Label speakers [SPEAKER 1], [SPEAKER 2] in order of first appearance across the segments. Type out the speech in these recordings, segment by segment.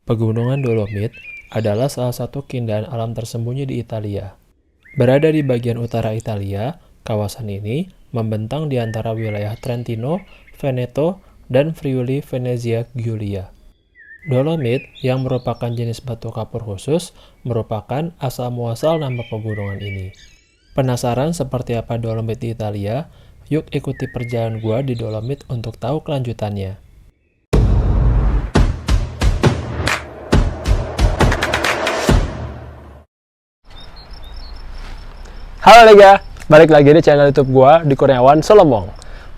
[SPEAKER 1] Pegunungan Dolomit adalah salah satu keindahan alam tersembunyi di Italia. Berada di bagian utara Italia, kawasan ini membentang di antara wilayah Trentino, Veneto, dan Friuli Venezia Giulia. Dolomit, yang merupakan jenis batu kapur khusus, merupakan asal-muasal nama pegunungan ini. Penasaran seperti apa Dolomit di Italia? Yuk ikuti perjalanan gua di Dolomit untuk tahu kelanjutannya.
[SPEAKER 2] Halo Lega, balik lagi di channel YouTube gua di Kurniawan Solomong.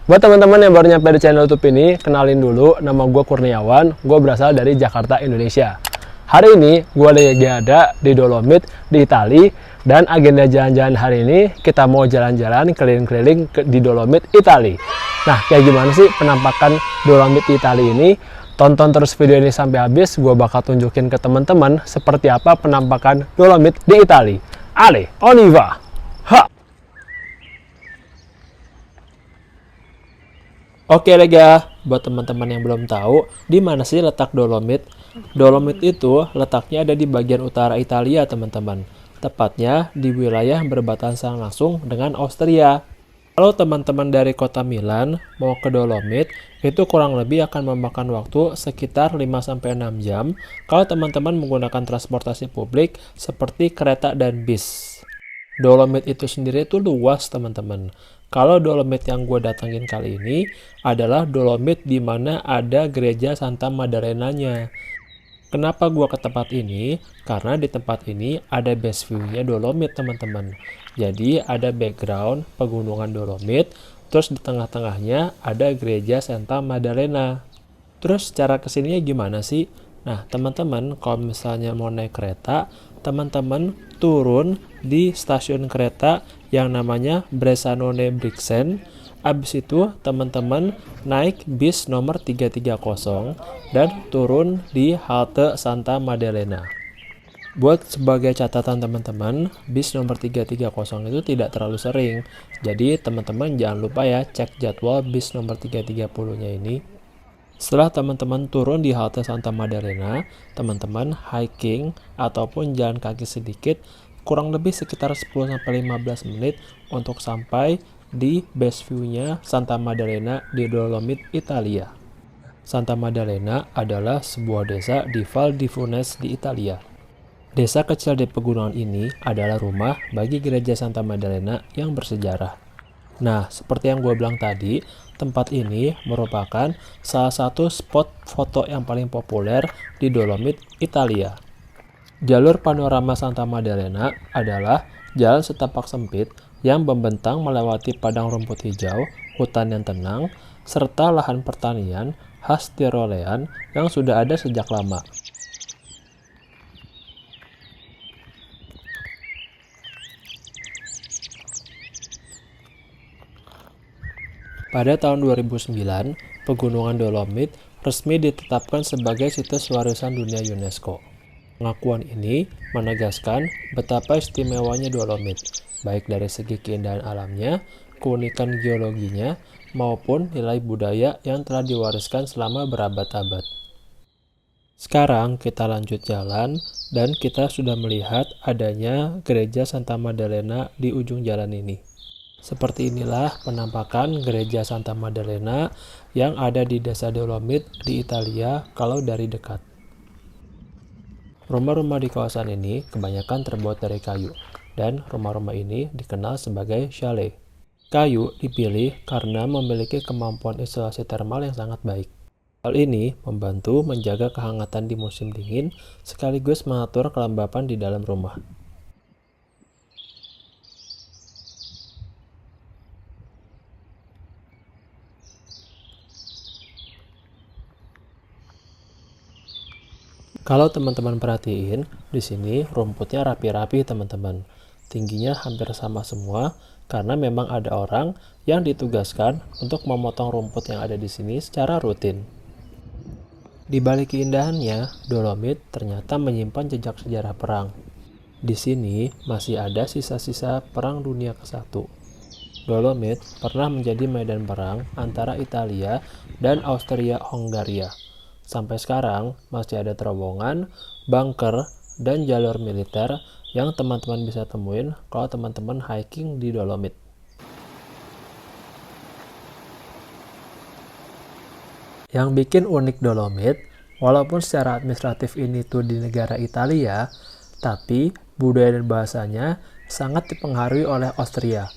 [SPEAKER 2] Buat teman-teman yang baru nyampe di channel YouTube ini, kenalin dulu, nama gua Kurniawan, gua berasal dari Jakarta, Indonesia. Hari ini gua lagi ada di Dolomit di Itali, dan agenda jalan-jalan hari ini kita mau jalan-jalan keliling-keliling di Dolomit Itali. Nah, kayak gimana sih penampakan Dolomit di Itali ini? Tonton terus video ini sampai habis, gua bakal tunjukin ke teman-teman seperti apa penampakan Dolomit di Itali. Ale, on y va! Ha!
[SPEAKER 1] Oke Lega, buat teman-teman yang belum tahu, di mana sih letak Dolomit? Dolomit itu letaknya ada di bagian utara Italia, teman-teman. Tepatnya di wilayah berbatasan langsung dengan Austria. Kalau teman-teman dari kota Milan mau ke Dolomit, itu kurang lebih akan memakan waktu sekitar 5-6 jam kalau teman-teman menggunakan transportasi publik seperti kereta dan bis. Dolomit itu sendiri itu luas, teman-teman. Kalau Dolomit yang gue datangin kali ini adalah Dolomit di mana ada gereja Santa Maddalena-nya. Kenapa gue ke tempat ini? Karena di tempat ini ada best view-nya Dolomit, teman-teman. Jadi ada background pegunungan Dolomit, terus di tengah-tengahnya ada gereja Santa Maddalena. Terus cara kesininya gimana sih? Nah, teman-teman, kalau misalnya mau naik kereta, teman-teman turun di stasiun kereta yang namanya Bressanone Brixen. Abis itu, teman-teman naik bis nomor 330 dan turun di halte Santa Maddalena. Buat sebagai catatan teman-teman, bis nomor 330 itu tidak terlalu sering. Jadi, teman-teman jangan lupa ya cek jadwal bis nomor 330-nya ini. Setelah teman-teman turun di halte Santa Maddalena, teman-teman hiking ataupun jalan kaki sedikit, kurang lebih sekitar 10-15 menit untuk sampai di best view-nya Santa Maddalena di Dolomit, Italia. Santa Maddalena adalah sebuah desa di Val di Funes di Italia. Desa kecil di pegunungan ini adalah rumah bagi gereja Santa Maddalena yang bersejarah. Nah, seperti yang gue bilang tadi, tempat ini merupakan salah satu spot foto yang paling populer di Dolomit, Italia. Jalur panorama Santa Maddalena adalah jalan setapak sempit yang membentang melewati padang rumput hijau, hutan yang tenang, serta lahan pertanian khas Tirolean yang sudah ada sejak lama. Pada tahun 2009, Pegunungan Dolomit resmi ditetapkan sebagai situs warisan dunia UNESCO. Pengakuan ini menegaskan betapa istimewanya Dolomit, baik dari segi keindahan alamnya, keunikan geologinya, maupun nilai budaya yang telah diwariskan selama berabad-abad. Sekarang kita lanjut jalan, dan kita sudah melihat adanya gereja Santa Maddalena di ujung jalan ini. Seperti inilah penampakan gereja Santa Maddalena yang ada di desa Dolomit di Italia kalau dari dekat. Rumah-rumah di kawasan ini kebanyakan terbuat dari kayu, dan rumah-rumah ini dikenal sebagai chalet. Kayu dipilih karena memiliki kemampuan isolasi termal yang sangat baik. Hal ini membantu menjaga kehangatan di musim dingin sekaligus mengatur kelembapan di dalam rumah. Kalau teman-teman perhatiin, di sini rumputnya rapi-rapi, teman-teman. Tingginya hampir sama semua karena memang ada orang yang ditugaskan untuk memotong rumput yang ada di sini secara rutin. Di balik keindahannya, Dolomit ternyata menyimpan jejak sejarah perang. Di sini masih ada sisa-sisa Perang Dunia ke-1. Dolomit pernah menjadi medan perang antara Italia dan Austria-Hongaria. Sampai sekarang masih ada terowongan, bunker, dan jalur militer yang teman-teman bisa temuin kalau teman-teman hiking di Dolomit. Yang bikin unik Dolomit, walaupun secara administratif ini tuh di negara Italia, tapi budaya dan bahasanya sangat dipengaruhi oleh Austria.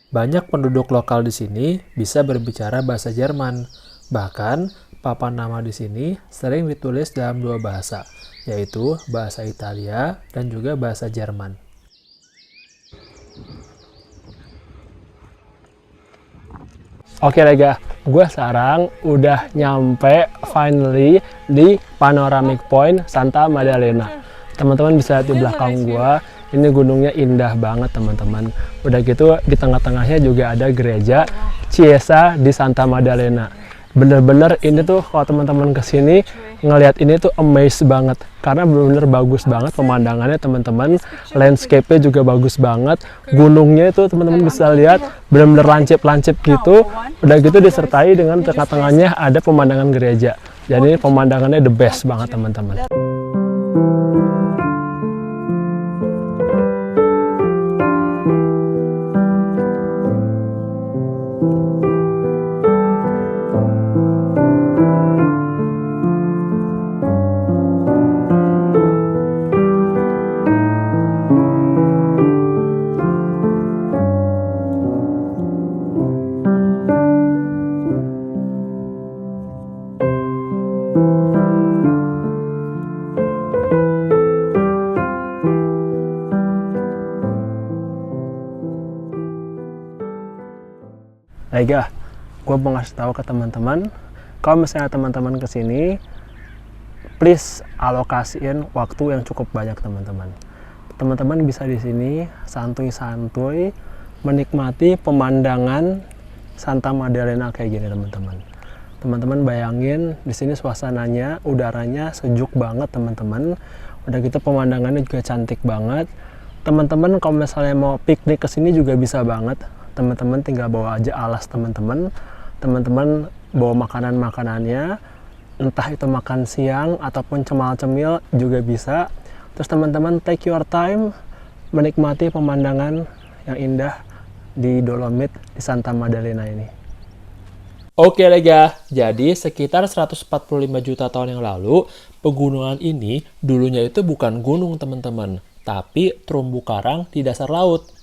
[SPEAKER 1] Banyak penduduk lokal di sini bisa berbicara bahasa Jerman. Bahkan, papan nama di sini sering ditulis dalam dua bahasa, yaitu bahasa Italia dan juga bahasa Jerman.
[SPEAKER 2] Oke Lega, gue sekarang udah nyampe finally di Panoramic Point Santa Maddalena. Teman-teman bisa lihat di belakang gue, ini gunungnya indah banget teman-teman. Udah gitu di tengah-tengahnya juga ada gereja Chiesa di Santa Maddalena. Bener-bener ini tuh kalau teman-teman kesini ngelihat ini tuh amazed banget karena bener-bener bagus banget pemandangannya teman-teman, landscape-nya juga bagus banget, gunungnya itu teman-teman bisa lihat bener-bener lancip-lancip gitu, udah gitu disertai dengan tengah-tengahnya ada pemandangan gereja. Jadi pemandangannya the best banget teman-teman. Lega, gue mau ngasih tahu ke teman-teman, kalau misalnya teman-teman kesini, please alokasiin waktu yang cukup banyak teman-teman. Teman-teman bisa di sini santuy-santuy menikmati pemandangan Santa Maddalena kayak gini teman-teman. Teman-teman bayangin di sini suasananya, udaranya sejuk banget teman-teman. Udah gitu pemandangannya juga cantik banget. Teman-teman kalau misalnya mau piknik kesini juga bisa banget. Teman-teman tinggal bawa aja alas teman-teman. Teman-teman bawa makanan-makanannya, entah itu makan siang ataupun cemal-cemil juga bisa. Terus teman-teman take your time menikmati pemandangan yang indah di Dolomit di Santa Maddalena ini.
[SPEAKER 1] Oke Lega, jadi sekitar 145 juta tahun yang lalu, pegunungan ini dulunya itu bukan gunung teman-teman, tapi terumbu karang di dasar laut.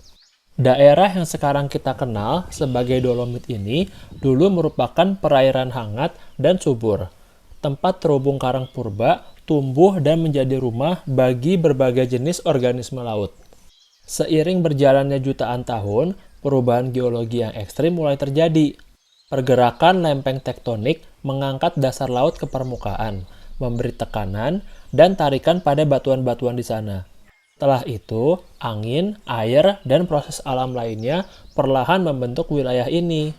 [SPEAKER 1] Daerah yang sekarang kita kenal sebagai Dolomit ini dulu merupakan perairan hangat dan subur. Tempat terumbu karang purba tumbuh dan menjadi rumah bagi berbagai jenis organisme laut. Seiring berjalannya jutaan tahun, perubahan geologi yang ekstrim mulai terjadi. Pergerakan lempeng tektonik mengangkat dasar laut ke permukaan, memberi tekanan dan tarikan pada batuan-batuan di sana. Setelah itu, angin, air, dan proses alam lainnya perlahan membentuk wilayah ini.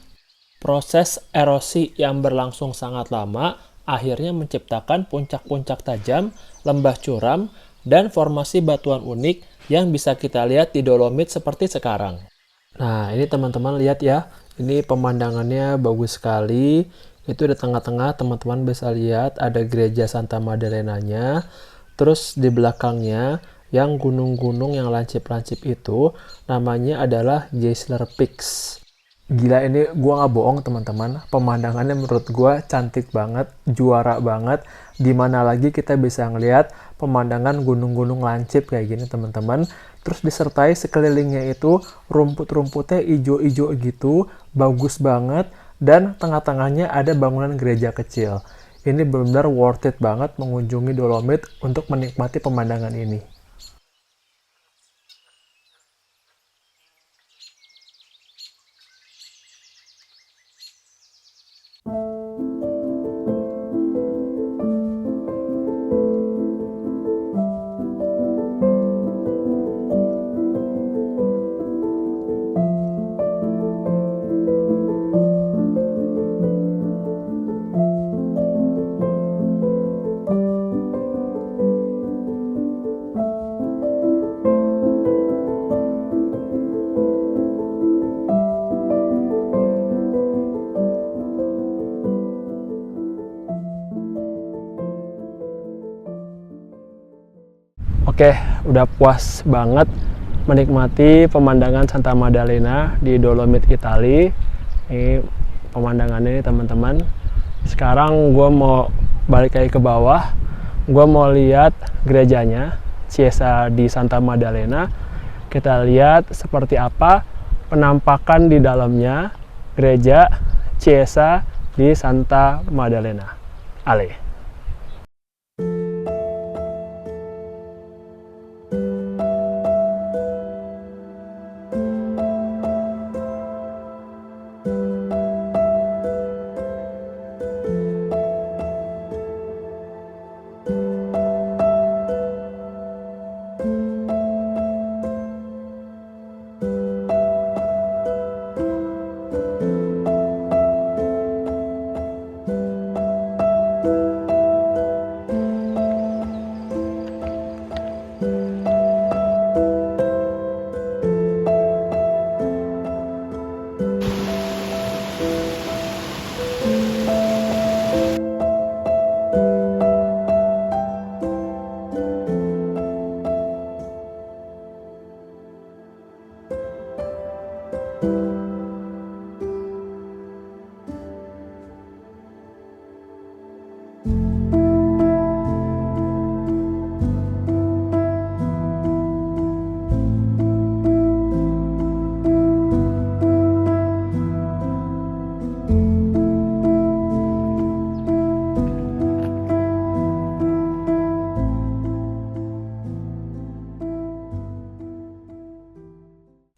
[SPEAKER 1] Proses erosi yang berlangsung sangat lama akhirnya menciptakan puncak-puncak tajam, lembah curam, dan formasi batuan unik yang bisa kita lihat di Dolomit seperti sekarang. Nah, ini teman-teman lihat ya, ini pemandangannya bagus sekali. Itu di tengah-tengah teman-teman bisa lihat ada gereja Santa Maddalena-nya. Terus di belakangnya yang gunung-gunung yang lancip-lancip itu namanya adalah Geysler Peaks. Gila ini gua nggak bohong teman-teman, pemandangannya menurut gua cantik banget, juara banget. Dimana lagi kita bisa ngelihat pemandangan gunung-gunung lancip kayak gini teman-teman. Terus disertai sekelilingnya itu rumput-rumputnya ijo-ijo gitu, bagus banget. Dan tengah-tengahnya ada bangunan gereja kecil. Ini benar-benar worth it banget mengunjungi Dolomit untuk menikmati pemandangan ini.
[SPEAKER 2] Oke, udah puas banget menikmati pemandangan Santa Maddalena di Dolomit Italia. Ini pemandangannya nih teman-teman. Sekarang gue mau balik lagi ke bawah. Gue mau lihat gerejanya, Chiesa di Santa Maddalena. Kita lihat seperti apa penampakan di dalamnya gereja Chiesa di Santa Maddalena. Ale.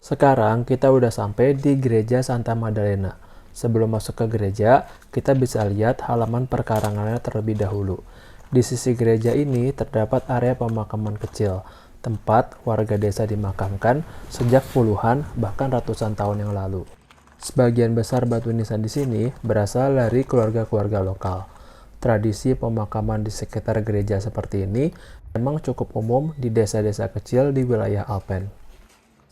[SPEAKER 1] Sekarang kita udah sampai di gereja Santa Maddalena. Sebelum masuk ke gereja, kita bisa lihat halaman perkarangannya terlebih dahulu. Di sisi gereja ini terdapat area pemakaman kecil, tempat warga desa dimakamkan sejak puluhan bahkan ratusan tahun yang lalu. Sebagian besar batu nisan di sini berasal dari keluarga-keluarga lokal. Tradisi pemakaman di sekitar gereja seperti ini memang cukup umum di desa-desa kecil di wilayah Alpen.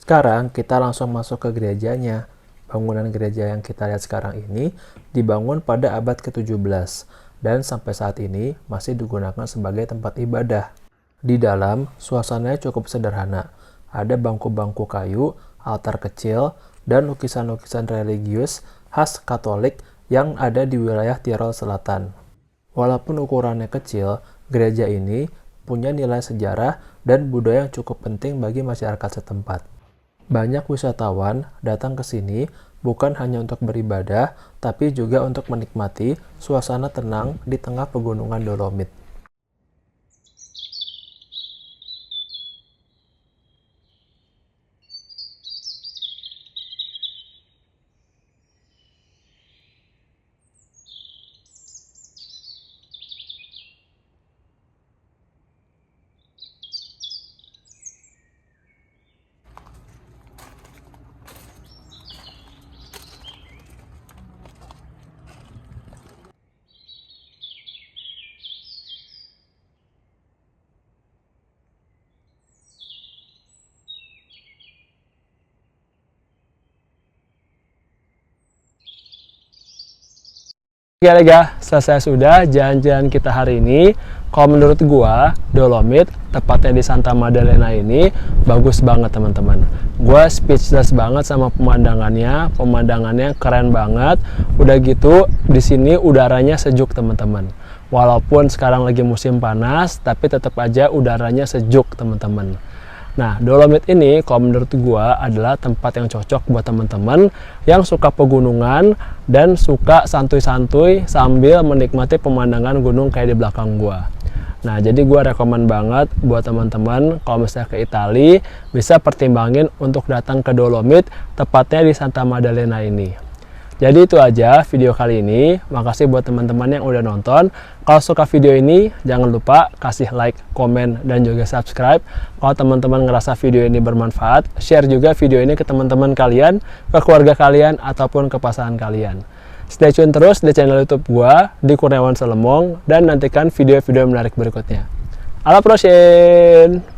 [SPEAKER 1] Sekarang kita langsung masuk ke gerejanya. Bangunan gereja yang kita lihat sekarang ini dibangun pada abad ke-17 dan sampai saat ini masih digunakan sebagai tempat ibadah. Di dalam, suasananya cukup sederhana. Ada bangku-bangku kayu, altar kecil, dan lukisan-lukisan religius khas Katolik yang ada di wilayah Tirol Selatan. Walaupun ukurannya kecil, gereja ini punya nilai sejarah dan budaya yang cukup penting bagi masyarakat setempat. Banyak wisatawan datang ke sini bukan hanya untuk beribadah, tapi juga untuk menikmati suasana tenang di tengah pegunungan Dolomit.
[SPEAKER 2] Oke lega, selesai sudah jalan-jalan kita hari ini. Kalau menurut gua, Dolomit, tepatnya di Santa Maddalena ini, bagus banget teman-teman. Gua speechless banget sama pemandangannya keren banget. Udah gitu, di sini udaranya sejuk teman-teman. Walaupun sekarang lagi musim panas, tapi tetap aja udaranya sejuk teman-teman. Nah, Dolomit ini kalau menurut gua adalah tempat yang cocok buat teman-teman yang suka pegunungan dan suka santuy-santuy sambil menikmati pemandangan gunung kayak di belakang gua. Nah, jadi gua rekomen banget buat teman-teman kalau misalnya ke Italia bisa pertimbangin untuk datang ke Dolomit, tepatnya di Santa Maddalena ini. Jadi itu aja video kali ini. Makasih buat teman-teman yang udah nonton. Kalau suka video ini, jangan lupa kasih like, komen, dan juga subscribe. Kalau teman-teman ngerasa video ini bermanfaat, share juga video ini ke teman-teman kalian, ke keluarga kalian, ataupun ke pasangan kalian. Stay tune terus di channel YouTube gua, di Kurniawan Selemong, dan nantikan video-video menarik berikutnya. Alla prochaine!